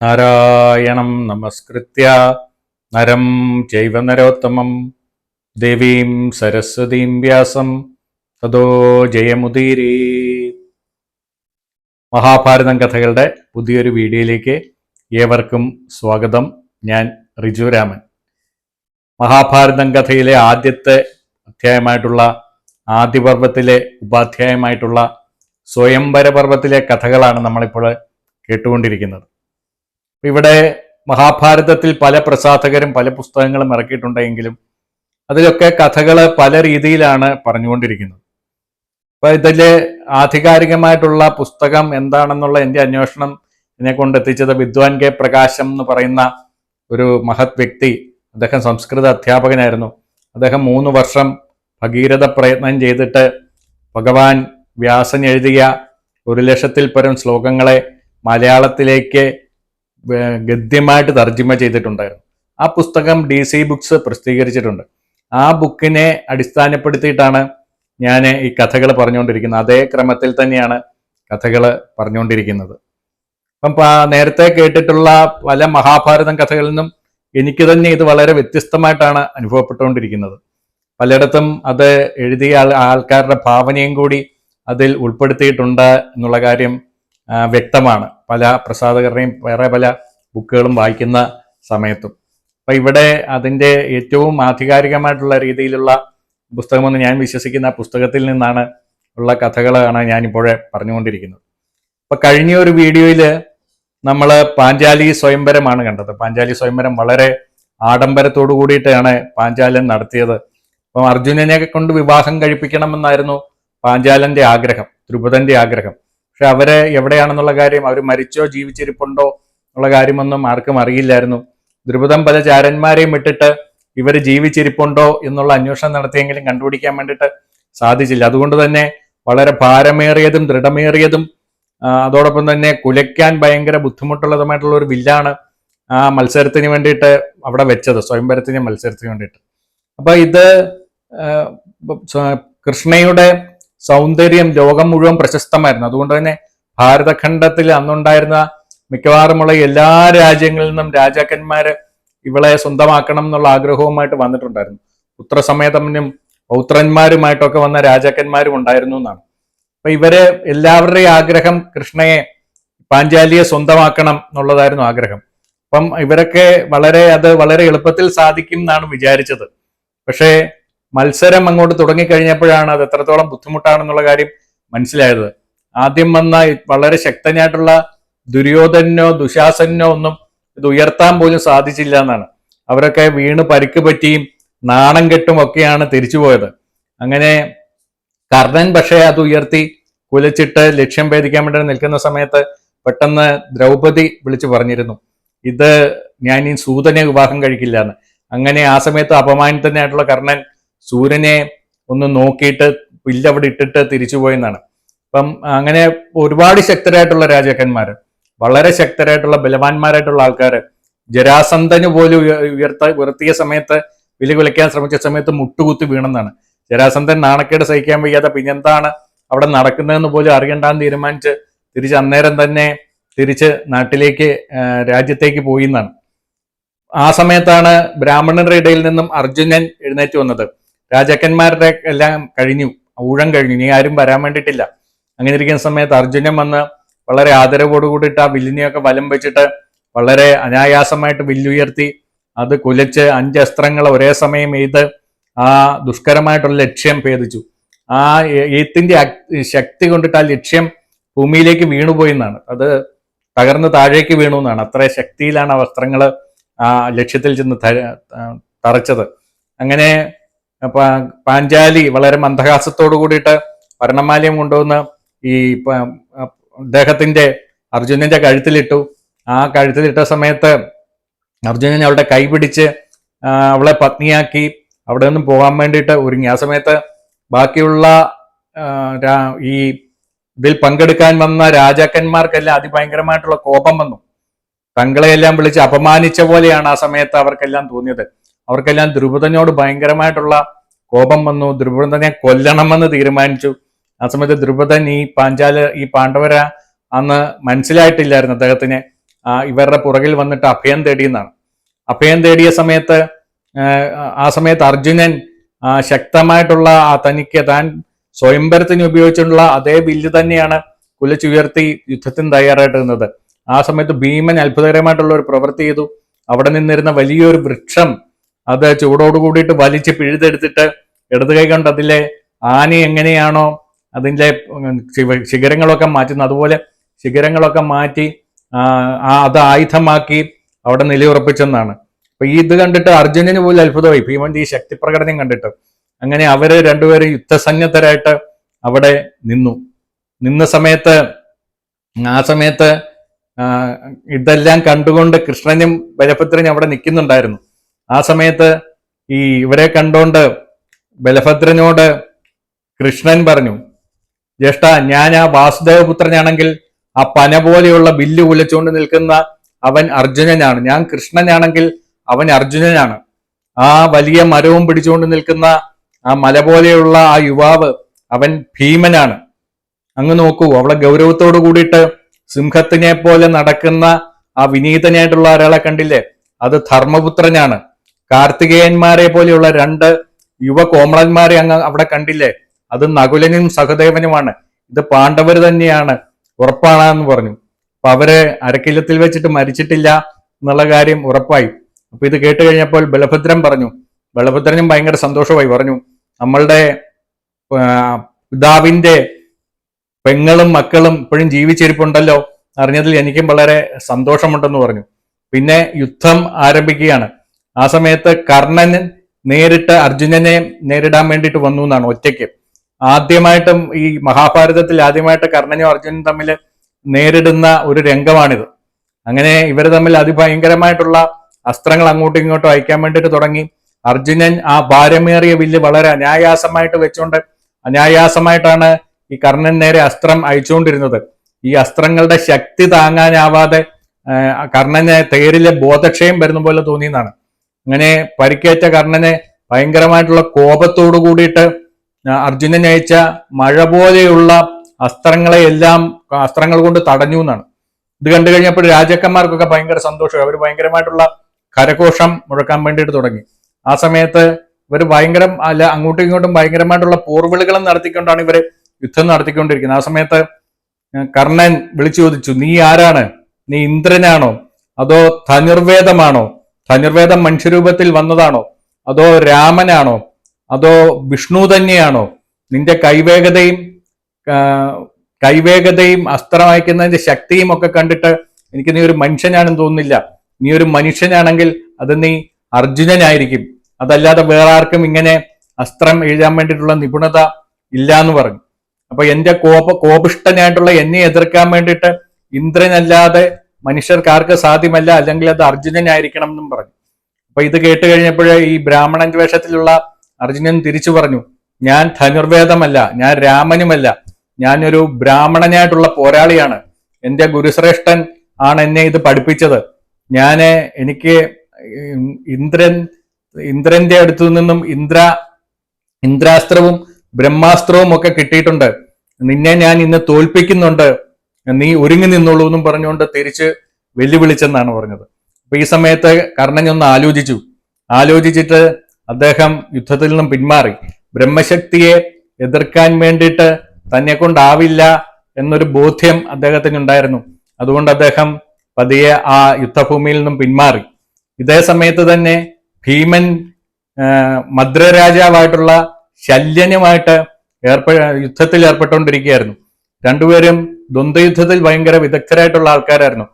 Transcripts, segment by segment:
നാരായണം നമസ്കൃത്യ നരം ചൈവ നരോത്തമം ദേവീം സരസ്വതീം വ്യാസം തതോ ജയമുദീരേ. മഹാഭാരതം കഥകളുടെ പുതിയൊരു വീഡിയോയിലേക്ക് ഏവർക്കും സ്വാഗതം. ഞാൻ റിജു രാമൻ. മഹാഭാരതം കഥയിലെ ആദ്യത്തെ അധ്യായമായിട്ടുള്ള ആദിപർവത്തിലെ ഉപാധ്യായമായിട്ടുള്ള സ്വയംവര പർവത്തിലെ കഥകളാണ് നമ്മളിപ്പോൾ കേട്ടുകൊണ്ടിരിക്കുന്നത്. ഇവിടെ മഹാഭാരതത്തിൽ പല പ്രസാധകരും പല പുസ്തകങ്ങളും ഇറക്കിയിട്ടുണ്ടെങ്കിലും അതിലൊക്കെ കഥകൾ പല രീതിയിലാണ് പറഞ്ഞുകൊണ്ടിരിക്കുന്നത്. അപ്പൊ ഇതില് ആധികാരികമായിട്ടുള്ള പുസ്തകം എന്താണെന്നുള്ള എൻ്റെ അന്വേഷണം എന്നെ കൊണ്ടെത്തിച്ചത് വിദ്വാൻ കെ പ്രകാശം എന്ന് പറയുന്ന ഒരു മഹത് വ്യക്തി. അദ്ദേഹം സംസ്കൃത അധ്യാപകനായിരുന്നു. അദ്ദേഹം 3 വർഷം ഭഗീരഥ പ്രയത്നം ചെയ്തിട്ട് ഭഗവാൻ വ്യാസൻ എഴുതിയ 1,00,000-ൽ പരം ശ്ലോകങ്ങളെ മലയാളത്തിലേക്ക് ഗദ്യമായിട്ട് തർജ്ജിമ ചെയ്തിട്ടുണ്ടായിരുന്നു. ആ പുസ്തകം DC ബുക്സ് പ്രസിദ്ധീകരിച്ചിട്ടുണ്ട്. ആ ബുക്കിനെ അടിസ്ഥാനപ്പെടുത്തിയിട്ടാണ് ഞാൻ ഈ കഥകൾ പറഞ്ഞുകൊണ്ടിരിക്കുന്നത്. അതേ ക്രമത്തിൽ തന്നെയാണ് കഥകൾ പറഞ്ഞുകൊണ്ടിരിക്കുന്നത്. അപ്പം നേരത്തെ കേട്ടിട്ടുള്ള പല മഹാഭാരതം കഥകളിൽ നിന്നും എനിക്ക് തന്നെ ഇത് വളരെ വ്യത്യസ്തമായിട്ടാണ് അനുഭവപ്പെട്ടുകൊണ്ടിരിക്കുന്നത്. പലയിടത്തും അത് എഴുതിയ ആൾക്കാരുടെ ഭാവനയും കൂടി അതിൽ ഉൾപ്പെടുത്തിയിട്ടുണ്ട് എന്നുള്ള കാര്യം വ്യക്തമാണ്. പല പ്രസാധകരുടെയും വേറെ പല ബുക്കുകളും വായിക്കുന്ന സമയത്തും. അപ്പൊ ഇവിടെ അതിൻ്റെ ഏറ്റവും ആധികാരികമായിട്ടുള്ള രീതിയിലുള്ള പുസ്തകമെന്ന് ഞാൻ വിശ്വസിക്കുന്ന പുസ്തകത്തിൽ നിന്നാണ് ഉള്ള കഥകളാണ് ഞാനിപ്പോഴേ പറഞ്ഞുകൊണ്ടിരിക്കുന്നത്. അപ്പൊ കഴിഞ്ഞ ഒരു വീഡിയോയിൽ നമ്മൾ പാഞ്ചാലി സ്വയംവരമാണ് കണ്ടത്. പാഞ്ചാലി സ്വയംവരം വളരെ ആഡംബരത്തോടു കൂടിയിട്ടാണ് പാഞ്ചാലൻ നടത്തിയത്. അപ്പം അർജുനനെ കൊണ്ട് വിവാഹം കഴിപ്പിക്കണമെന്നായിരുന്നു പാഞ്ചാലന്റെ ആഗ്രഹം, ദ്രുപദന്റെ ആഗ്രഹം. പക്ഷെ അവര് എവിടെയാണെന്നുള്ള കാര്യം, അവർ മരിച്ചോ ജീവിച്ചിരിപ്പുണ്ടോ എന്നുള്ള കാര്യമൊന്നും ആർക്കും അറിയില്ലായിരുന്നു. ദ്രുപദം പല ചാരന്മാരെയും വിട്ടിട്ട് ഇവർ ജീവിച്ചിരിപ്പുണ്ടോ എന്നുള്ള അന്വേഷണം നടത്തിയെങ്കിലും കണ്ടുപിടിക്കാൻ വേണ്ടിയിട്ട് സാധിച്ചില്ല. അതുകൊണ്ട് തന്നെ വളരെ ഭാരമേറിയതും ദൃഢമേറിയതും അതോടൊപ്പം തന്നെ കുലയ്ക്കാൻ ഭയങ്കര ബുദ്ധിമുട്ടുള്ളതുമായിട്ടുള്ള ഒരു വില്ലാണ് ആ മത്സരത്തിന് വേണ്ടിയിട്ട് അവിടെ വെച്ചത്, സ്വയംവരത്തിന് മത്സരത്തിന് വേണ്ടിയിട്ട്. അപ്പൊ ഇത് കൃഷ്ണയുടെ സൗന്ദര്യം ലോകം മുഴുവൻ പ്രശസ്തമായിരുന്നു. അതുകൊണ്ട് തന്നെ ഭാരതഖണ്ഡത്തിൽ അന്നുണ്ടായിരുന്ന മിക്കവാറുമുള്ള എല്ലാ രാജ്യങ്ങളിൽ നിന്നും രാജാക്കന്മാര് ഇവളെ സ്വന്തമാക്കണം എന്നുള്ള ആഗ്രഹവുമായിട്ട് വന്നിട്ടുണ്ടായിരുന്നു. പുത്രസമേതനും പൗത്രന്മാരുമായിട്ടൊക്കെ വന്ന രാജാക്കന്മാരും ഉണ്ടായിരുന്നു എന്നാണ്. അപ്പൊ ഇവര് എല്ലാവരുടെയും ആഗ്രഹം കൃഷ്ണയെ, പാഞ്ചാലിയെ സ്വന്തമാക്കണം എന്നുള്ളതായിരുന്നു ആഗ്രഹം. അപ്പം ഇവരൊക്കെ വളരെ എളുപ്പത്തിൽ സാധിക്കും എന്നാണ് വിചാരിച്ചത്. പക്ഷേ മത്സരം അങ്ങോട്ട് തുടങ്ങിക്കഴിഞ്ഞപ്പോഴാണ് അത് എത്രത്തോളം ബുദ്ധിമുട്ടാണെന്നുള്ള കാര്യം മനസ്സിലായത്. ആദ്യം വന്ന വളരെ ശക്തനായിട്ടുള്ള ദുര്യോധനോ ദുശാസനോ ഒന്നും ഇത് ഉയർത്താൻ പോലും സാധിച്ചില്ല എന്നാണ്. അവരൊക്കെ വീണ് പരിക്ക് പറ്റിയും നാണം കെട്ടും ഒക്കെയാണ് തിരിച്ചുപോയത്. അങ്ങനെ കർണൻ പക്ഷേ അത് ഉയർത്തി കുലച്ചിട്ട് ലക്ഷ്യം ഭേദിക്കാൻ വേണ്ടി നിൽക്കുന്ന സമയത്ത് പെട്ടെന്ന് ദ്രൗപദി വിളിച്ചു പറഞ്ഞിരുന്നു, ഇത് ഞാൻ ഈ സൂതനെ വിവാഹം കഴിക്കില്ല എന്ന്. അങ്ങനെ ആ സമയത്ത് അപമാനിതനായിട്ടുള്ള കർണൻ സൂര്യനെ ഒന്ന് നോക്കിയിട്ട് വില്ലവിടെ ഇട്ടിട്ട് തിരിച്ചുപോയെന്നാണ്. അപ്പം അങ്ങനെ ഒരുപാട് ശക്തരായിട്ടുള്ള രാജാക്കന്മാര്, വളരെ ശക്തരായിട്ടുള്ള ബലവാന്മാരായിട്ടുള്ള ആൾക്കാർ ജരാസന്ധന് പോലും ഉയർത്തിയ സമയത്ത്, വില കുലയ്ക്കാൻ ശ്രമിച്ച സമയത്ത് മുട്ടുകുത്തി വീണെന്നാണ്. ജരാസന്ധൻ നാണക്കേട് സഹിക്കാൻ വയ്യാതെ പിന്നെന്താണ് അവിടെ നടക്കുന്നതെന്ന് പോലും അറിയണ്ടാന്ന് തീരുമാനിച്ച് അന്നേരം തന്നെ തിരിച്ച് നാട്ടിലേക്ക്, രാജ്യത്തേക്ക് പോയി എന്നാണ്. ആ സമയത്താണ് ബ്രാഹ്മണരുടെ ഇടയിൽ നിന്നും അർജുനൻ എഴുന്നേറ്റ് വന്നത്. രാജാക്കന്മാരുടെ എല്ലാം കഴിഞ്ഞു, ഊഴം കഴിഞ്ഞു, ഇനി ആരും വരാൻ വേണ്ടിയിട്ടില്ല. അങ്ങനെ ഇരിക്കുന്ന സമയത്ത് അർജുനൻ വന്ന് വളരെ ആദരവോട് കൂടിയിട്ട് ആ വില്ലിനെയൊക്കെ വലം വെച്ചിട്ട് വളരെ അനായാസമായിട്ട് വില്ലുയർത്തി അത് കുലച്ച് 5 അസ്ത്രങ്ങൾ ഒരേ സമയം എയ്ത് ആ ദുഷ്കരമായിട്ടുള്ള ലക്ഷ്യം ഭേദിച്ചു. ആ എയ്ത്തിന്റെ ശക്തി കൊണ്ടിട്ട് ആ ലക്ഷ്യം ഭൂമിയിലേക്ക് വീണുപോയി എന്നാണ്. അത് തകർന്ന് താഴേക്ക് വീണു എന്നാണ്. അത്ര ശക്തിയിലാണ് ആ വസ്ത്രങ്ങൾ ആ ലക്ഷ്യത്തിൽ ചെന്ന് തറച്ചത്. അങ്ങനെ പാഞ്ചാലി വളരെ മന്ദഹാസത്തോടു കൂടിയിട്ട് വർണ്ണമാലയം കൊണ്ടുവന്ന് ഈ അദ്ദേഹത്തിന്റെ അർജുനന്റെ കഴുത്തിലിട്ടു. ആ കഴുത്തിലിട്ട സമയത്ത് അർജുനൻ അവളുടെ കൈ പിടിച്ച് അവളെ പത്നിയാക്കി അവിടെ നിന്നും പോകാൻ വേണ്ടിയിട്ട് ഒരുങ്ങി. ആ സമയത്ത് ബാക്കിയുള്ള ഈ ഇതിൽ പങ്കെടുക്കാൻ വന്ന രാജാക്കന്മാർക്കെല്ലാം അതിഭയങ്കരമായിട്ടുള്ള കോപം വന്നു. തങ്ങളെയെല്ലാം വിളിച്ച് അപമാനിച്ച പോലെയാണ് ആ സമയത്ത് അവർക്കെല്ലാം തോന്നിയത്. അവർക്കെല്ലാം ദ്രുപദനോട് ഭയങ്കരമായിട്ടുള്ള കോപം വന്നു. ദ്രുപദനെ കൊല്ലണമെന്ന് തീരുമാനിച്ചു. ആ സമയത്ത് ദ്രുപദൻ ഈ പാണ്ഡവരെ അന്ന് മനസ്സിലായിട്ടില്ലായിരുന്നു അദ്ദേഹത്തിന്. ഇവരുടെ പുറകിൽ വന്നിട്ട് അഭയം തേടിയെന്നാണ്. അഭയം തേടിയ സമയത്ത് ആ സമയത്ത് അർജുനൻ ശക്തമായിട്ടുള്ള തനിക്ക് താൻ സ്വയംവരത്തിന് ഉപയോഗിച്ചിട്ടുള്ള അതേ വില്ല് തന്നെയാണ് കുലച്ചുയർത്തി യുദ്ധത്തിന് തയ്യാറായിട്ട്. ആ സമയത്ത് ഭീമൻ അത്ഭുതകരമായിട്ടുള്ള ഒരു പ്രവൃത്തി ചെയ്തു. അവിടെ നിന്നിരുന്ന വലിയൊരു വൃക്ഷം അത് ചൂടോട് കൂടിയിട്ട് വലിച്ച് പിഴുതെടുത്തിട്ട് ഇടത് കൈ കൊണ്ട് അതിലെ ആനി എങ്ങനെയാണോ അതിൻ്റെ ശിഖരങ്ങളൊക്കെ മാറ്റുന്നത്, അതുപോലെ ശിഖരങ്ങളൊക്കെ മാറ്റി അത് ആയുധമാക്കി അവിടെ നിലയുറപ്പിച്ചെന്നാണ്. അപ്പൊ ഇത് കണ്ടിട്ട് അർജുനന് പോലും അത്ഭുതമായി, ഭീമന്റെ ഈ ശക്തി പ്രകടനം കണ്ടിട്ട്. അങ്ങനെ അവര് രണ്ടുപേരും യുദ്ധസന്നദ്ധരായിട്ട് അവിടെ നിന്ന സമയത്ത് ഇതെല്ലാം കണ്ടുകൊണ്ട് കൃഷ്ണനും ബലഭദ്രനും അവിടെ നിൽക്കുന്നുണ്ടായിരുന്നു. ആ സമയത്ത് ഇവരെ കണ്ടുകൊണ്ട് ബലഭദ്രനോട് കൃഷ്ണൻ പറഞ്ഞു, ജ്യേഷ്ഠ, ഞാൻ ആ വാസുദേവപുത്രനാണെങ്കിൽ ആ പന പോലെയുള്ള വില്ല് കുലച്ചുകൊണ്ട് നിൽക്കുന്ന അവൻ അർജുനനാണ്. ഞാൻ കൃഷ്ണനാണെങ്കിൽ അവൻ അർജുനനാണ്. ആ വലിയ മരവും പിടിച്ചുകൊണ്ട് നിൽക്കുന്ന ആ മല പോലെയുള്ള ആ യുവാവ് അവൻ ഭീമനാണ്. അങ്ങ് നോക്കൂ, അവിടെ ഗൗരവത്തോടു കൂടിയിട്ട് സിംഹത്തിനെ പോലെ നടക്കുന്ന ആ വിനീതനായിട്ടുള്ള ഒരാളെ കണ്ടില്ലേ, അത് ധർമ്മപുത്രനാണ്. കാർത്തികേയന്മാരെ പോലെയുള്ള രണ്ട് യുവ കോമളന്മാരെ അങ്ങ് അവിടെ കണ്ടില്ലേ, അത് നകുലനും സഹദേവനുമാണ്. ഇത് പാണ്ഡവർ തന്നെയാണ്, ഉറപ്പാണെന്ന് പറഞ്ഞു. അപ്പൊ അവര് അരക്കില്ലത്തിൽ വെച്ചിട്ട് മരിച്ചിട്ടില്ല എന്നുള്ള കാര്യം ഉറപ്പായി. അപ്പൊ ഇത് കേട്ട് കഴിഞ്ഞപ്പോൾ ബലഭദ്രനും ഭയങ്കര സന്തോഷമായി. പറഞ്ഞു, നമ്മളുടെ പിതാവിന്റെ പെങ്ങളും മക്കളും ഇപ്പോഴും ജീവിച്ചിരിപ്പുണ്ടല്ലോ, അറിഞ്ഞതിൽ എനിക്കും വളരെ സന്തോഷമുണ്ടെന്ന് പറഞ്ഞു. പിന്നെ യുദ്ധം ആരംഭിക്കുകയാണ്. ആ സമയത്ത് കർണൻ നേരിട്ട് അർജുനനെ നേരിടാൻ വേണ്ടിയിട്ട് വന്നു എന്നാണ്, ഒറ്റയ്ക്ക്. ആദ്യമായിട്ടും ഈ മഹാഭാരതത്തിൽ ആദ്യമായിട്ട് കർണനും അർജുനനും തമ്മിൽ നേരിടുന്ന ഒരു രംഗമാണിത്. അങ്ങനെ ഇവർ തമ്മിൽ അതിഭയങ്കരമായിട്ടുള്ള അസ്ത്രങ്ങൾ അങ്ങോട്ടും ഇങ്ങോട്ടും അയക്കാൻ വേണ്ടിയിട്ട് തുടങ്ങി. അർജുനൻ ആ ഭാരമേറിയ വില്ല് വളരെ അനായാസമായിട്ട് വെച്ചുകൊണ്ട് അനായാസമായിട്ടാണ് ഈ കർണൻ നേരെ അസ്ത്രം അയച്ചുകൊണ്ടിരുന്നത്. ഈ അസ്ത്രങ്ങളുടെ ശക്തി താങ്ങാനാവാതെ കർണന് തേരിലെ ബോധക്ഷയം വരുന്ന പോലെ തോന്നിയെന്നാണ്. അങ്ങനെ പരിക്കേറ്റ കർണനെ ഭയങ്കരമായിട്ടുള്ള കോപത്തോടു കൂടിയിട്ട് അർജുനൻ അയച്ച മഴ പോലെയുള്ള അസ്ത്രങ്ങൾ കൊണ്ട് തടഞ്ഞു എന്നാണ്. ഇത് കണ്ടു കഴിഞ്ഞപ്പോൾ രാജാക്കന്മാർക്കൊക്കെ ഭയങ്കര സന്തോഷം. അവർ ഭയങ്കരമായിട്ടുള്ള കരഘോഷം മുഴക്കാൻ വേണ്ടിയിട്ട് തുടങ്ങി. ആ സമയത്ത് ഇവർ അങ്ങോട്ടും ഇങ്ങോട്ടും ഭയങ്കരമായിട്ടുള്ള പോർവിളികളും നടത്തിക്കൊണ്ടാണ് ഇവര് യുദ്ധം നടത്തിക്കൊണ്ടിരിക്കുന്നത്. ആ സമയത്ത് കർണൻ വിളിച്ചു ചോദിച്ചു, നീ ആരാണ്? നീ ഇന്ദ്രനാണോ? അതോ ധനുർവേദമാണോ? ധനുർവേദം മനുഷ്യരൂപത്തിൽ വന്നതാണോ? അതോ രാമനാണോ? അതോ വിഷ്ണു തന്നെയാണോ? നിന്റെ കൈവേഗതയും അസ്ത്രം അയക്കുന്നതിന്റെ ശക്തിയും ഒക്കെ കണ്ടിട്ട് എനിക്ക് നീ ഒരു മനുഷ്യനാണെന്ന് തോന്നുന്നില്ല. നീ ഒരു മനുഷ്യനാണെങ്കിൽ അത് നീ അർജുനനായിരിക്കും, അതല്ലാതെ വേറെ ആർക്കും ഇങ്ങനെ അസ്ത്രം എഴുതാൻ വേണ്ടിയിട്ടുള്ള നിപുണത ഇല്ല എന്ന് പറഞ്ഞു. അപ്പൊ എന്റെ കോപിഷ്ടനായിട്ടുള്ള എന്നെ എതിർക്കാൻ വേണ്ടിയിട്ട് ഇന്ദ്രനല്ലാതെ മനുഷ്യർക്കാർക്ക് സാധ്യമല്ല, അല്ലെങ്കിൽ അത് അർജുനനായിരിക്കണം എന്നും പറഞ്ഞു. അപ്പൊ ഇത് കേട്ട് കഴിഞ്ഞപ്പോഴേ ഈ ബ്രാഹ്മണൻ വേഷത്തിലുള്ള അർജുനൻ തിരിച്ചു പറഞ്ഞു, ഞാൻ ധനുർവേദമല്ല, ഞാൻ രാമനുമല്ല, ഞാനൊരു ബ്രാഹ്മണനായിട്ടുള്ള പോരാളിയാണ്. എന്റെ ഗുരുശ്രേഷ്ഠൻ ആണ് എന്നെ ഇത് പഠിപ്പിച്ചത്. എനിക്ക് ഇന്ദ്രന്റെ അടുത്തു നിന്നും ഇന്ദ്രാസ്ത്രവും ബ്രഹ്മാസ്ത്രവും ഒക്കെ കിട്ടിയിട്ടുണ്ട്. നിന്നെ ഞാൻ ഇന്ന് തോൽപ്പിക്കുന്നുണ്ട്, നീ ഒരുങ്ങി നിന്നോളൂ എന്നും പറഞ്ഞുകൊണ്ട് തിരിച്ച് വെല്ലുവിളിച്ചെന്നാണ് പറഞ്ഞത്. അപ്പൊ ഈ സമയത്ത് കർണൻ ഒന്ന് ആലോചിച്ചിട്ട് അദ്ദേഹം യുദ്ധത്തിൽ നിന്നും പിന്മാറി. ബ്രഹ്മശക്തിയെ എതിർക്കാൻ വേണ്ടിയിട്ട് തന്നെ കൊണ്ടാവില്ല എന്നൊരു ബോധ്യം അദ്ദേഹത്തിന് ഉണ്ടായിരുന്നു. അതുകൊണ്ട് അദ്ദേഹം പതിയെ ആ യുദ്ധഭൂമിയിൽ നിന്നും പിന്മാറി. ഇതേ സമയത്ത് തന്നെ ഭീമൻ മദ്രരാജാവായിട്ടുള്ള ശല്യനുമായിട്ട് യുദ്ധത്തിൽ ഏർപ്പെട്ടുകൊണ്ടിരിക്കുകയായിരുന്നു. രണ്ടുപേരും ദ്വന്ദ്വയുദ്ധത്തിൽ ഭയങ്കര വിദഗ്ധരായിട്ടുള്ള ആൾക്കാരായിരുന്നു,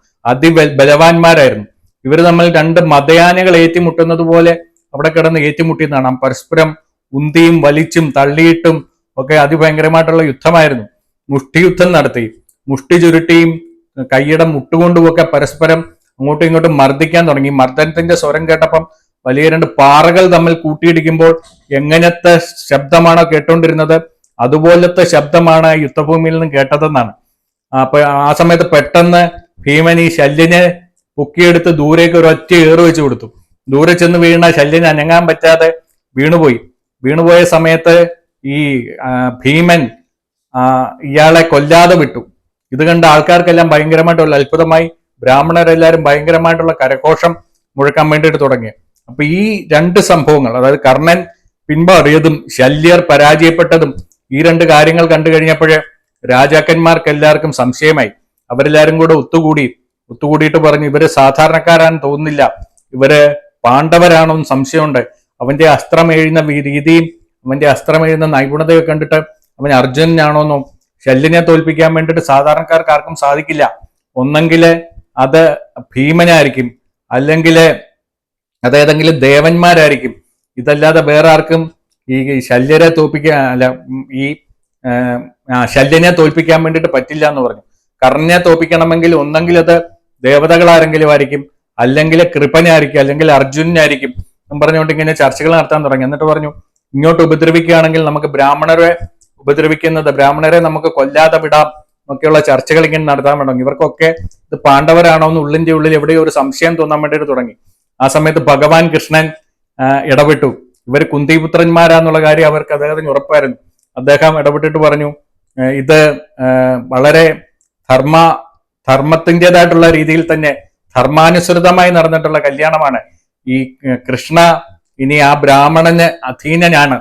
ബലവാന്മാരായിരുന്നു. ഇവർ തമ്മിൽ രണ്ട് മതയാനകൾ ഏറ്റുമുട്ടുന്നത് പോലെ അവിടെ കിടന്ന് ഏറ്റുമുട്ടിയെന്നാണ്. പരസ്പരം ഉന്തിയും വലിച്ചും തള്ളിയിട്ടും ഒക്കെ അതിഭയങ്കരമായിട്ടുള്ള യുദ്ധമായിരുന്നു. മുഷ്ടിയുദ്ധം നടത്തി, മുഷ്ടി ചുരുട്ടിയും കൈയുടെ മുട്ടുകൊണ്ടുമൊക്കെ പരസ്പരം അങ്ങോട്ടും ഇങ്ങോട്ടും മർദ്ദിക്കാൻ തുടങ്ങി. മർദ്ദനത്തിന്റെ സ്വരം കേട്ടപ്പം വലിയ രണ്ട് പാറകൾ തമ്മിൽ കൂട്ടിയിടിക്കുമ്പോൾ എങ്ങനത്തെ ശബ്ദമാണോ കേട്ടോണ്ടിരുന്നത്, അതുപോലത്തെ ശബ്ദമാണ് യുദ്ധഭൂമിയിൽ നിന്ന് കേട്ടതെന്നാണ്. അപ്പൊ ആ സമയത്ത് പെട്ടെന്ന് ഭീമൻ ഈ ശല്യനെ പൊക്കിയെടുത്ത് ദൂരേക്ക് ഒരു ഒറ്റ ഏറ് വെച്ച് കൊടുത്തു. ദൂരെ ചെന്ന് വീണ ശല്യന് അനങ്ങാൻ പറ്റാതെ വീണുപോയ സമയത്ത് ഈ ഭീമൻ ഇയാളെ കൊല്ലാതെ വിട്ടു. ഇത് കണ്ട ആൾക്കാർക്കെല്ലാം ഭയങ്കരമായിട്ടുള്ള അത്ഭുതമായി. ബ്രാഹ്മണരെല്ലാവരും ഭയങ്കരമായിട്ടുള്ള കരഘോഷം മുഴക്കാൻ വേണ്ടിയിട്ട് തുടങ്ങി. അപ്പൊ ഈ രണ്ട് സംഭവങ്ങൾ, അതായത് കർണൻ പിന്മാറിയതും ശല്യർ പരാജയപ്പെട്ടതും, ഈ രണ്ട് കാര്യങ്ങൾ കണ്ടു കഴിഞ്ഞപ്പോഴേ രാജാക്കന്മാർക്ക് എല്ലാവർക്കും സംശയമായി. അവരെല്ലാരും കൂടെ ഒത്തുകൂടിയിട്ട് പറഞ്ഞു, ഇവര് സാധാരണക്കാരാണെന്ന് തോന്നുന്നില്ല, ഇവര് പാണ്ഡവരാണോ എന്ന് സംശയമുണ്ട്. അവന്റെ അസ്ത്രം എഴുതുന്ന രീതിയും അവന്റെ അസ്ത്രം എഴുതുന്ന നൈപുണതയൊക്കെ കണ്ടിട്ട് അവൻ അർജുനനാണോന്നോ, ശല്യനെ തോൽപ്പിക്കാൻ വേണ്ടിയിട്ട് സാധാരണക്കാർക്ക് ആർക്കും സാധിക്കില്ല. ഒന്നെങ്കിൽ അത് ഭീമനായിരിക്കും, അല്ലെങ്കിൽ അതേതെങ്കിലും ദേവന്മാരായിരിക്കും. ഇതല്ലാതെ വേറെ ആർക്കും ഈ ശല്യരെ തോൽപ്പിക്കാൻ അല്ല ഈ ശല്യനെ തോൽപ്പിക്കാൻ വേണ്ടിയിട്ട് പറ്റില്ല എന്ന് പറഞ്ഞു. കർണനെ തോൽപ്പിക്കണമെങ്കിൽ ഒന്നെങ്കിൽ അത് ദേവതകളാരെങ്കിലും ആയിരിക്കും, അല്ലെങ്കിൽ കൃപനായിരിക്കും, അല്ലെങ്കിൽ അർജുനനായിരിക്കും എന്ന് പറഞ്ഞുകൊണ്ട് ഇങ്ങനെ ചർച്ചകൾ നടത്താൻ തുടങ്ങി. എന്നിട്ട് പറഞ്ഞു, ഇങ്ങോട്ട് ഉപദ്രവിക്കുകയാണെങ്കിൽ നമുക്ക് ബ്രാഹ്മണരെ നമുക്ക് കൊല്ലാതെ വിടാം എന്നൊക്കെയുള്ള ചർച്ചകൾ ഇങ്ങനെ നടത്താൻ തുടങ്ങി. ഇവർക്കൊക്കെ ഇത് പാണ്ഡവരാണോ എന്ന് ഉള്ളിന്റെ ഉള്ളിൽ എവിടെയോ ഒരു സംശയം തോന്നാൻ വേണ്ടിയിട്ട് തുടങ്ങി. ആ സമയത്ത് ഭഗവാൻ കൃഷ്ണൻ ഇടപെട്ടു. ഇവർ കുന്തിപുത്രന്മാരാന്നുള്ള കാര്യം അവർക്ക് അദ്ദേഹത്തിന് ഉറപ്പായിരുന്നു. അദ്ദേഹം ഇടപെട്ടിട്ട് പറഞ്ഞു, ഇത് വളരെ ധർമ്മത്തിൻ്റെതായിട്ടുള്ള രീതിയിൽ തന്നെ ധർമാനുസൃതമായി നടന്നിട്ടുള്ള കല്യാണമാണ്. ഈ കൃഷ്ണ ഇനി ആ ബ്രാഹ്മണന് അധീനനാണ്.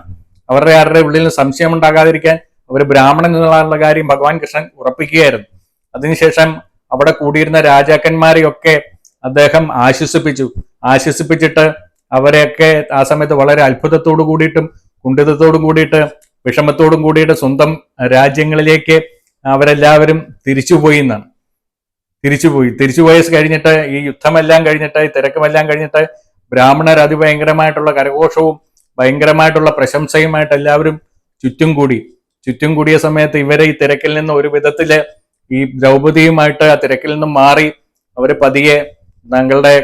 അവരുടെ ആരുടെ ഉള്ളിൽ സംശയം ഉണ്ടാകാതിരിക്കാൻ അവർ ബ്രാഹ്മണൻ എന്നുള്ള കാര്യം ഭഗവാൻ കൃഷ്ണൻ ഉറപ്പിക്കുകയായിരുന്നു. അതിനുശേഷം അവിടെ കൂടിയിരുന്ന രാജാക്കന്മാരെയൊക്കെ അദ്ദേഹം ആശ്വസിപ്പിച്ചിട്ട് അവരെയൊക്കെ ആ സമയത്ത് വളരെ അത്ഭുതത്തോടു കൂടിയിട്ടും കുണ്ഠിതത്തോടും കൂടിയിട്ട് വിഷമത്തോടും കൂടിയിട്ട് സ്വന്തം രാജ്യങ്ങളിലേക്ക് അവരെല്ലാവരും തിരിച്ചുപോയി കഴിഞ്ഞിട്ട് ഈ യുദ്ധമെല്ലാം കഴിഞ്ഞിട്ട് ഈ തിരക്കുമെല്ലാം കഴിഞ്ഞിട്ട് ബ്രാഹ്മണർ അതിഭയങ്കരമായിട്ടുള്ള കരഘോഷവും ഭയങ്കരമായിട്ടുള്ള പ്രശംസയുമായിട്ട് എല്ലാവരും ചുറ്റും കൂടിയ സമയത്ത് ഇവരെ ഈ തിരക്കിൽ നിന്ന് ഒരു വിധത്തില് ഈ ദ്രൗപദിയുമായിട്ട് ആ തിരക്കിൽ നിന്നും മാറി അവര് പതിയെ തങ്ങളുടെ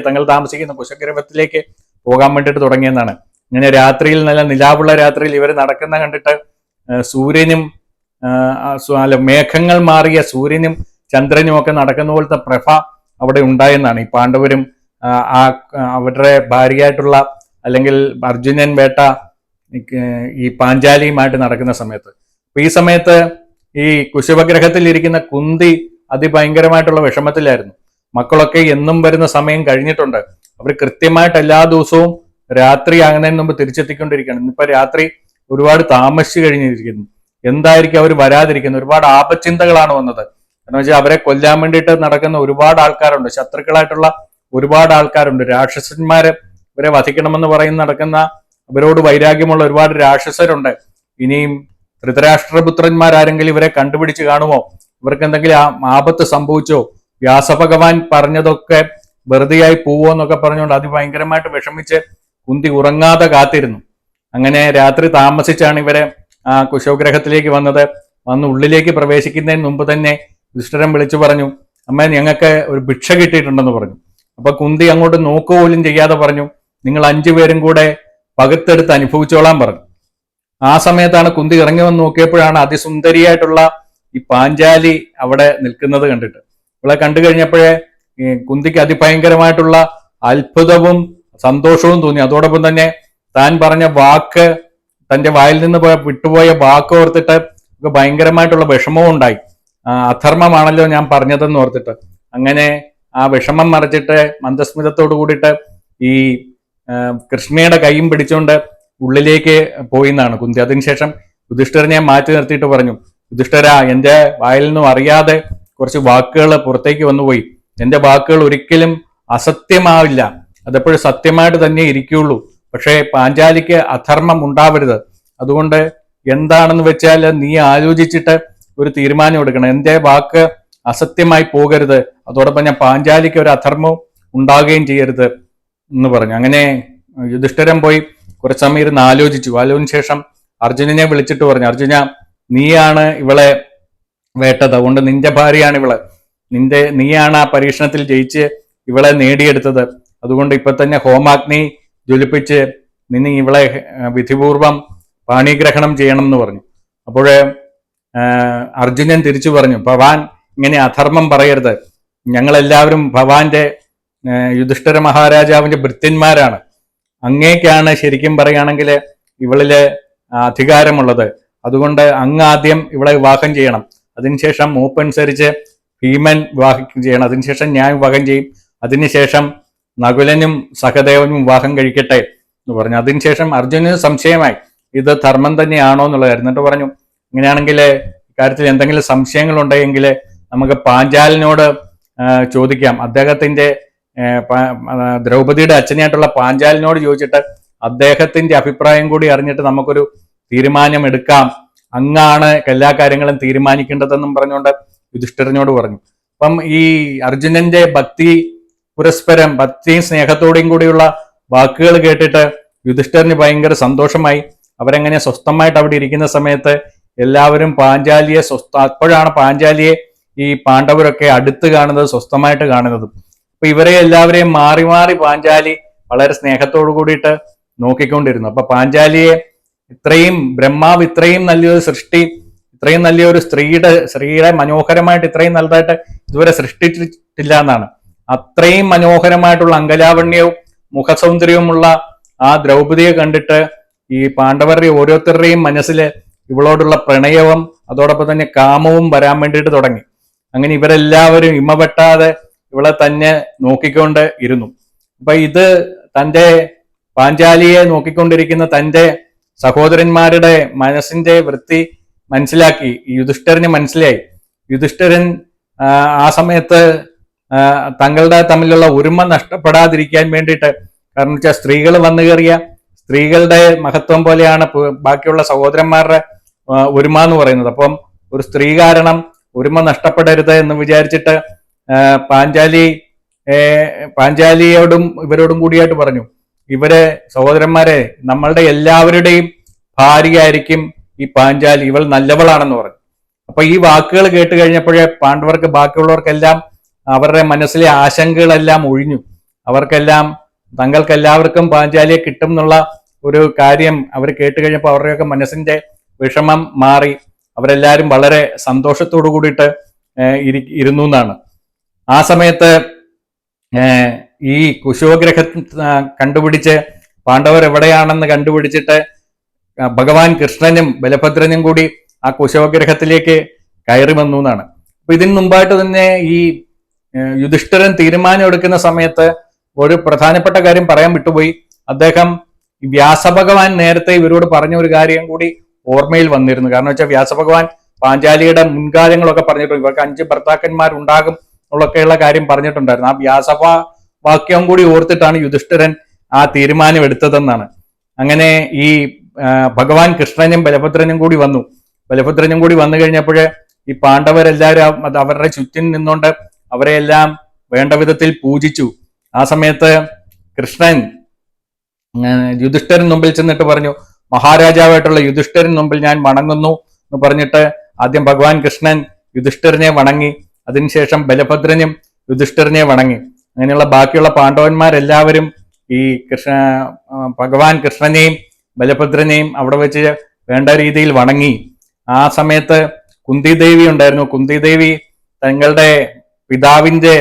തങ്ങൾ താമസിക്കുന്ന കുശഗ്രഹത്തിലേക്ക് പോകാൻ വേണ്ടിയിട്ട് തുടങ്ങിയെന്നാണ്. ഇങ്ങനെ രാത്രിയിൽ, നല്ല നിലാവുള്ള രാത്രിയിൽ ഇവർ നടക്കുന്ന കണ്ടിട്ട് സൂര്യനും മേഘങ്ങൾ മാറിയ സൂര്യനും ചന്ദ്രനും ഒക്കെ നടക്കുന്ന പോലത്തെ പ്രഭ അവിടെ ഉണ്ടായെന്നാണ്. ഈ പാണ്ഡവരും അവരുടെ ഭാര്യയായിട്ടുള്ള അല്ലെങ്കിൽ അർജുനൻ വേട്ട ഈ പാഞ്ചാലിയുമായിട്ട് നടക്കുന്ന സമയത്ത്. അപ്പൊ ഈ സമയത്ത് ഈ കുശവഗ്രഹത്തിൽ ഇരിക്കുന്ന കുന്തി അതിഭയങ്കരമായിട്ടുള്ള വിഷമത്തിലായിരുന്നു. മക്കളൊക്കെ എന്നും വരുന്ന സമയം കഴിഞ്ഞിട്ടുണ്ട്. അവർ കൃത്യമായിട്ട് എല്ലാ ദിവസവും രാത്രി ആകുന്നതിന് മുമ്പ് തിരിച്ചെത്തിക്കൊണ്ടിരിക്കുകയാണ്. ഇന്നിപ്പോ രാത്രി ഒരുപാട് താമസിച്ചു കഴിഞ്ഞിരിക്കുന്നു. എന്തായിരിക്കും അവർ വരാതിരിക്കുന്നത്? ഒരുപാട് ആപച്ചിന്തകളാണ് വന്നത്. കാരണം വെച്ചാൽ അവരെ കൊല്ലാൻ വേണ്ടിയിട്ട് നടക്കുന്ന ഒരുപാട് ആൾക്കാരുണ്ട്, ശത്രുക്കളായിട്ടുള്ള ഒരുപാട് ആൾക്കാരുണ്ട്. രാക്ഷസന്മാരെ ഇവരെ വധിക്കണമെന്ന് പറയുന്ന നടക്കുന്ന അവരോട് വൈരാഗ്യമുള്ള ഒരുപാട് രാക്ഷസരുണ്ട്. ഇനിയും ധൃതരാഷ്ട്രപുത്രന്മാരാരെങ്കിലും ഇവരെ കണ്ടുപിടിച്ച് കാണുമോ? ഇവർക്ക് എന്തെങ്കിലും ആപത്ത് സംഭവിച്ചോ? വ്യാസഭഗവാൻ പറഞ്ഞതൊക്കെ വെറുതെയായി പോവോ എന്നൊക്കെ പറഞ്ഞുകൊണ്ട് അതിഭയങ്കരമായിട്ട് വിഷമിച്ച് കുന്തി ഉറങ്ങാതെ കാത്തിരുന്നു. അങ്ങനെ രാത്രി താമസിച്ചാണ് ഇവരെ ആ കുശവഗ്രഹത്തിലേക്ക് വന്ന് ഉള്ളിലേക്ക് പ്രവേശിക്കുന്നതിന് മുമ്പ് തന്നെ യുധിഷ്ഠിരൻ വിളിച്ചു പറഞ്ഞു, അമ്മ ഞങ്ങൾക്ക് ഒരു ഭിക്ഷ കിട്ടിയിട്ടുണ്ടെന്ന് പറഞ്ഞു. അപ്പൊ കുന്തി അങ്ങോട്ട് നോക്കുപോലും ചെയ്യാതെ പറഞ്ഞു, നിങ്ങൾ 5 പേരും കൂടെ പകുത്തെടുത്ത് അനുഭവിച്ചോളാൻ പറഞ്ഞു. ആ സമയത്താണ് കുന്തി ഇറങ്ങി വന്ന് നോക്കിയപ്പോഴാണ് അതിസുന്ദരിയായിട്ടുള്ള ഈ പാഞ്ചാലി അവിടെ നിൽക്കുന്നത് കണ്ടിട്ട്. ഇവളെ കണ്ടു കഴിഞ്ഞപ്പോഴേ കുന്തിക്ക് അതിഭയങ്കരമായിട്ടുള്ള അത്ഭുതവും സന്തോഷവും തോന്നി. അതോടൊപ്പം തന്നെ താൻ പറഞ്ഞ വാക്ക്, തന്റെ വായിൽ നിന്ന് വിട്ടുപോയ വാക്ക് ഓർത്തിട്ട് ഭയങ്കരമായിട്ടുള്ള വിഷമവും ഉണ്ടായി. അധർമ്മമാണല്ലോ ഞാൻ പറഞ്ഞതെന്ന് ഓർത്തിട്ട്. അങ്ങനെ ആ വിഷമം മറിച്ചിട്ട് മന്ദസ്മിതത്തോടു കൂടിയിട്ട് ഈ കൃഷ്ണയുടെ കൈയും പിടിച്ചുകൊണ്ട് ഉള്ളിലേക്ക് പോയി എന്നാണ് കുന്തി. അതിനുശേഷം യുധിഷ്ഠിരനെ മാറ്റി നിർത്തിയിട്ട് പറഞ്ഞു, യുധിഷ്ഠിര, എന്റെ വായിൽ നിന്നും അറിയാതെ കുറച്ച് വാക്കുകൾ പുറത്തേക്ക് വന്നുപോയി. എന്റെ വാക്കുകൾ ഒരിക്കലും അസത്യമാവില്ല, അതെപ്പോഴും സത്യമായിട്ട് തന്നെ ഇരിക്കുകയുള്ളൂ. പക്ഷേ പാഞ്ചാലിക്ക് അധർമ്മം ഉണ്ടാവരുത്. അതുകൊണ്ട് എന്താണെന്ന് വെച്ചാൽ നീ ആലോചിച്ചിട്ട് ഒരു തീരുമാനം എടുക്കണം. എന്റെ വാക്ക് അസത്യമായി പോകരുത്, അതോടൊപ്പം ഞാൻ പാഞ്ചാലിക്ക് ഒരു അധർമ്മവും ഉണ്ടാകുകയും ചെയ്യരുത് എന്ന് പറഞ്ഞു. അങ്ങനെ യുധിഷ്ഠിരൻ പോയി കുറച്ച് സമയം ഇരുന്ന് ആലോചിച്ചു. ആലോചിച്ച ശേഷം അർജുനനെ വിളിച്ചിട്ട് പറഞ്ഞു, അർജുന, നീയാണ് ഇവളെ വേട്ടത്, അതുകൊണ്ട് നിന്റെ ഭാര്യയാണ് ഇവള്. നീയാണ് ആ പരീക്ഷണത്തിൽ ജയിച്ച് ഇവളെ നേടിയെടുത്തത്. അതുകൊണ്ട് ഇപ്പൊ തന്നെ ഹോമാഗ്നി ജ്വലിപ്പിച്ച് നിന്നെ ഇവളെ വിധിപൂർവം പാണിഗ്രഹണം ചെയ്യണം എന്ന് പറഞ്ഞു. അപ്പോഴേ അർജുനൻ തിരിച്ചു പറഞ്ഞു, ഭവാൻ ഇങ്ങനെ അധർമ്മം പറയരുത്. ഞങ്ങളെല്ലാവരും ഭവാന്റെ യുധിഷ്ഠിര മഹാരാജാവിന്റെ ഭൃത്യന്മാരാണ്. അങ്ങേക്കാണ് ശരിക്കും പറയുകയാണെങ്കിൽ ഇവളില് അധികാരമുള്ളത്. അതുകൊണ്ട് അങ്ങ് ആദ്യം ഇവളെ വിവാഹം ചെയ്യണം. അതിനുശേഷം മൂപ്പനുസരിച്ച് ഭീമൻ വിവാഹം ചെയ്യണം, അതിനുശേഷം ഞാൻ വിവാഹം ചെയ്യും, അതിനുശേഷം നകുലനും സഹദേവനും വിവാഹം കഴിക്കട്ടെ എന്ന് പറഞ്ഞു. അതിനുശേഷം അർജുനന് സംശയമായി ഇത് ധർമ്മം തന്നെയാണോ എന്നുള്ളത്. എന്നിട്ട് പറഞ്ഞു, ഇങ്ങനെയാണെങ്കിൽ ഇക്കാര്യത്തിൽ എന്തെങ്കിലും സംശയങ്ങൾ ഉണ്ടെങ്കിൽ നമുക്ക് പാഞ്ചാലിനോട് ചോദിക്കാം, അദ്ദേഹത്തിന്റെ ദ്രൗപദിയുടെ അച്ഛനായിട്ടുള്ള പാഞ്ചാലിനോട് ചോദിച്ചിട്ട് അദ്ദേഹത്തിന്റെ അഭിപ്രായം കൂടി അറിഞ്ഞിട്ട് നമുക്കൊരു തീരുമാനം എടുക്കാം, അങ്ങാണ് എല്ലാ കാര്യങ്ങളും തീരുമാനിക്കേണ്ടതെന്നും പറഞ്ഞുകൊണ്ട് യുധിഷ്ഠിരനോട് പറഞ്ഞു. അപ്പം ഈ അർജുനന്റെ പരസ്പരം ഭക്തിയും സ്നേഹത്തോടെയും കൂടിയുള്ള വാക്കുകൾ കേട്ടിട്ട് യുധിഷ്ഠിരന് ഭയങ്കര സന്തോഷമായി. അവരെങ്ങനെ സ്വസ്ഥമായിട്ട് അവിടെ ഇരിക്കുന്ന സമയത്ത് എല്ലാവരും പാഞ്ചാലിയെ അപ്പോഴാണ് പാഞ്ചാലിയെ ഈ പാണ്ഡവരൊക്കെ അടുത്ത് കാണുന്നത്, സ്വസ്ഥമായിട്ട് കാണുന്നത്. അപ്പൊ ഇവരെ എല്ലാവരെയും മാറി മാറി പാഞ്ചാലി വളരെ സ്നേഹത്തോടു കൂടിയിട്ട് നോക്കിക്കൊണ്ടിരുന്നു. അപ്പൊ പാഞ്ചാലിയെ ബ്രഹ്മാവ് ഇത്രയും നല്ലൊരു സൃഷ്ടി, ഇത്രയും നല്ലൊരു സ്ത്രീയുടെ മനോഹരമായിട്ട് ഇത്രയും നല്ലതായിട്ട് ഇതുവരെ സൃഷ്ടിച്ചിട്ടില്ല എന്നാണ്. അത്രയും മനോഹരമായിട്ടുള്ള അങ്കലാവണ്യവും മുഖസൗന്ദര്യവുമുള്ള ആ ദ്രൗപദിയെ കണ്ടിട്ട് ഈ പാണ്ഡവരുടെ ഓരോരുത്തരുടെയും മനസ്സിൽ ഇവളോടുള്ള പ്രണയവും അതോടൊപ്പം തന്നെ കാമവും വരാൻ വേണ്ടിയിട്ട് തുടങ്ങി. അങ്ങനെ ഇവരെല്ലാവരും ഇമവെട്ടാതെ ഇവളെ തന്നെ നോക്കിക്കൊണ്ട് ഇരുന്നു. അപ്പൊ ഇത് തന്റെ പാഞ്ചാലിയെ നോക്കിക്കൊണ്ടിരിക്കുന്ന തന്റെ സഹോദരന്മാരുടെ മനസ്സിന്റെ വൃത്തി മനസ്സിലാക്കി യുധിഷ്ഠിരന് മനസ്സിലായി. യുധിഷ്ഠിരൻ ആ സമയത്ത് തങ്ങളുടെ തമ്മിലുള്ള ഒരുമ നഷ്ടപ്പെടാതിരിക്കാൻ വേണ്ടിയിട്ട്, കാരണം വെച്ചാൽ സ്ത്രീകൾ വന്നു കയറിയ സ്ത്രീകളുടെ മഹത്വം പോലെയാണ് ബാക്കിയുള്ള സഹോദരന്മാരുടെ ഒരുമ എന്ന് പറയുന്നത്. അപ്പം ഒരു സ്ത്രീ കാരണം ഒരുമ നഷ്ടപ്പെടരുത് എന്ന് വിചാരിച്ചിട്ട് പാഞ്ചാലിയോടും ഇവരോടും കൂടിയായിട്ട് പറഞ്ഞു, ഇവരെ സഹോദരന്മാരെ, നമ്മളുടെ എല്ലാവരുടെയും ഭാര്യയായിരിക്കും ഈ പാഞ്ചാലി, ഇവൾ നല്ലവളാണെന്ന് പറഞ്ഞു. അപ്പൊ ഈ വാക്കുകൾ കേട്ട് കഴിഞ്ഞപ്പോഴേ പാണ്ഡവർക്ക് ബാക്കിയുള്ളവർക്കെല്ലാം അവരുടെ മനസ്സിലെ ആശങ്കകളെല്ലാം ഒഴിഞ്ഞു. തങ്ങൾക്കെല്ലാവർക്കും പാഞ്ചാലിയെ കിട്ടും എന്നുള്ള ഒരു കാര്യം അവർ കേട്ട് കഴിഞ്ഞപ്പോൾ അവരുടെയൊക്കെ മനസ്സിന്റെ വിഷമം മാറി. അവരെല്ലാവരും വളരെ സന്തോഷത്തോടു കൂടിയിട്ട് ഇരുന്നു എന്നാണ്. ആ സമയത്ത് ഈ കുശോഗ്രഹം കണ്ടുപിടിച്ച് പാണ്ഡവർ എവിടെയാണെന്ന് കണ്ടുപിടിച്ചിട്ട് ഭഗവാൻ കൃഷ്ണനും ബലഭദ്രനും കൂടി ആ കുശോഗ്രഹത്തിലേക്ക് കയറി വന്നു എന്നാണ്. അപ്പൊ ഇതിന് മുമ്പായിട്ട് തന്നെ ഈ യുധിഷ്ഠിരൻ തീരുമാനം എടുക്കുന്ന സമയത്ത് ഒരു പ്രധാനപ്പെട്ട കാര്യം പറയാൻ വിട്ടുപോയി. അദ്ദേഹം വ്യാസഭഗവാൻ നേരത്തെ ഇവരോട് പറഞ്ഞ ഒരു കാര്യം കൂടി ഓർമ്മയിൽ വന്നിരുന്നു. കാരണം വെച്ചാൽ വ്യാസഭഗവാൻ പാഞ്ചാലിയുടെ മുൻകാലങ്ങളൊക്കെ പറഞ്ഞിട്ടുണ്ട്, ഇവർക്ക് 5 ഭർത്താക്കന്മാരുണ്ടാകും ഉള്ളൊക്കെയുള്ള കാര്യം പറഞ്ഞിട്ടുണ്ടായിരുന്നു. ആ വ്യാസവാക്യം കൂടി ഓർത്തിട്ടാണ് യുധിഷ്ഠിരൻ ആ തീരുമാനം എടുത്തതെന്നാണ്. അങ്ങനെ ഈ ഭഗവാൻ കൃഷ്ണനും ബലഭദ്രനും കൂടി വന്നു. ബലഭദ്രനും കൂടി വന്നു കഴിഞ്ഞപ്പോഴേ ഈ പാണ്ഡവരെല്ലാവരും അവരുടെ ചുറ്റും നിന്നുകൊണ്ട് അവരെല്ലാം വേണ്ട വിധത്തിൽ പൂജിച്ചു. ആ സമയത്ത് കൃഷ്ണൻ യുധിഷ്ഠിരൻ മുമ്പിൽ ചെന്നിട്ട് പറഞ്ഞു, മഹാരാജാവായിട്ടുള്ള യുധിഷ്ഠിരൻ മുമ്പിൽ ഞാൻ വണങ്ങുന്നു എന്ന് പറഞ്ഞിട്ട് ആദ്യം ഭഗവാൻ കൃഷ്ണൻ യുധിഷ്ഠിരനെ വണങ്ങി. അതിനുശേഷം ബലഭദ്രനും യുധിഷ്ഠിരനെ വണങ്ങി. അങ്ങനെയുള്ള ബാക്കിയുള്ള പാണ്ഡവന്മാരെല്ലാവരും ഈ ഭഗവാൻ കൃഷ്ണനെയും ബലഭദ്രനെയും അവിടെ വെച്ച് വേണ്ട രീതിയിൽ വണങ്ങി. ആ സമയത്ത് കുന്തിദേവി ഉണ്ടായിരുന്നു. കുന്തിദേവി തങ്ങളുടെ പിതാവിന്റെ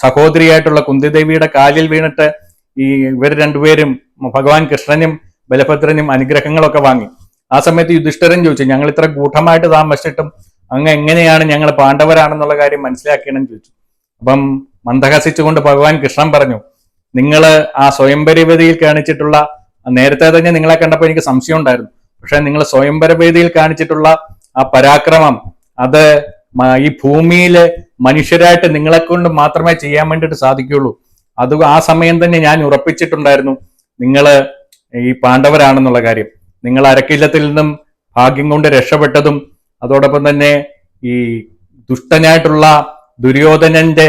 സഹോദരിയായിട്ടുള്ള കുന്തിദേവിയുടെ കാലിൽ വീണിട്ട് ഇവർ രണ്ടുപേരും ഭഗവാൻ കൃഷ്ണനും ബലഭദ്രനും അനുഗ്രഹങ്ങളൊക്കെ വാങ്ങി. ആ സമയത്ത് യുധിഷ്ഠിരൻ ചോദിച്ചു, ഞങ്ങൾ ഇത്ര ഗൂഢമായിട്ട് താമസിച്ചിട്ടും അങ്ങ് എങ്ങനെയാണ് ഞങ്ങൾ പാണ്ഡവരാണെന്നുള്ള കാര്യം മനസ്സിലാക്കണമെന്ന് ചോദിച്ചു. അപ്പം മന്ദഹസിച്ചുകൊണ്ട് ഭഗവാൻ കൃഷ്ണൻ പറഞ്ഞു, നിങ്ങൾ ആ സ്വയംവരവേദിയിൽ കാണിച്ചിട്ടുള്ള, നേരത്തെ തന്നെ നിങ്ങളെ കണ്ടപ്പോൾ എനിക്ക് സംശയം ഉണ്ടായിരുന്നു, പക്ഷെ നിങ്ങൾ സ്വയംവരവേദിയിൽ കാണിച്ചിട്ടുള്ള ആ പരാക്രമം അത് ഈ ഭൂമിയിലെ മനുഷ്യരായിട്ട് നിങ്ങളെ കൊണ്ട് മാത്രമേ ചെയ്യാൻ വേണ്ടിയിട്ട് സാധിക്കുകയുള്ളൂ. അത് ആ സമയം തന്നെ ഞാൻ ഉറപ്പിച്ചിട്ടുണ്ടായിരുന്നു നിങ്ങൾ ഈ പാണ്ഡവരാണെന്നുള്ള കാര്യം. നിങ്ങൾ അരക്കില്ലത്തിൽ നിന്നും ഭാഗ്യം കൊണ്ട് രക്ഷപ്പെട്ടതും അതോടൊപ്പം തന്നെ ഈ ദുഷ്ടനായിട്ടുള്ള ദുര്യോധനന്റെ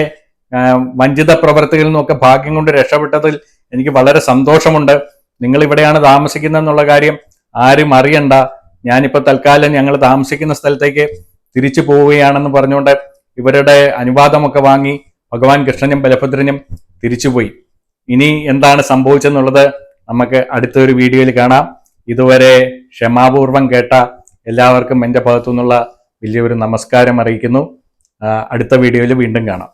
വഞ്ചിത പ്രവർത്തികളിൽ നിന്നൊക്കെ ഭാഗ്യം കൊണ്ട് രക്ഷപ്പെട്ടതിൽ എനിക്ക് വളരെ സന്തോഷമുണ്ട്. നിങ്ങൾ ഇവിടെയാണ് താമസിക്കുന്നതെന്നുള്ള കാര്യം ആരും അറിയണ്ട. ഞാനിപ്പോ തൽക്കാലം ഞങ്ങൾ താമസിക്കുന്ന സ്ഥലത്തേക്ക് തിരിച്ചു പോവുകയാണെന്ന് പറഞ്ഞുകൊണ്ട് ഇവരുടെ അനുവാദമൊക്കെ വാങ്ങി ഭഗവാൻ കൃഷ്ണനും ബലഭദ്രനും തിരിച്ചുപോയി. ഇനി എന്താണ് സംഭവിച്ചെന്നുള്ളത് നമുക്ക് അടുത്തൊരു വീഡിയോയിൽ കാണാം. ഇതുവരെ ക്ഷമാപൂർവം കേട്ട എല്ലാവർക്കും എൻ്റെ ഭാഗത്തു നിന്നുള്ള വലിയൊരു നമസ്കാരം അറിയിക്കുന്നു. അടുത്ത വീഡിയോയിൽ വീണ്ടും കാണാം.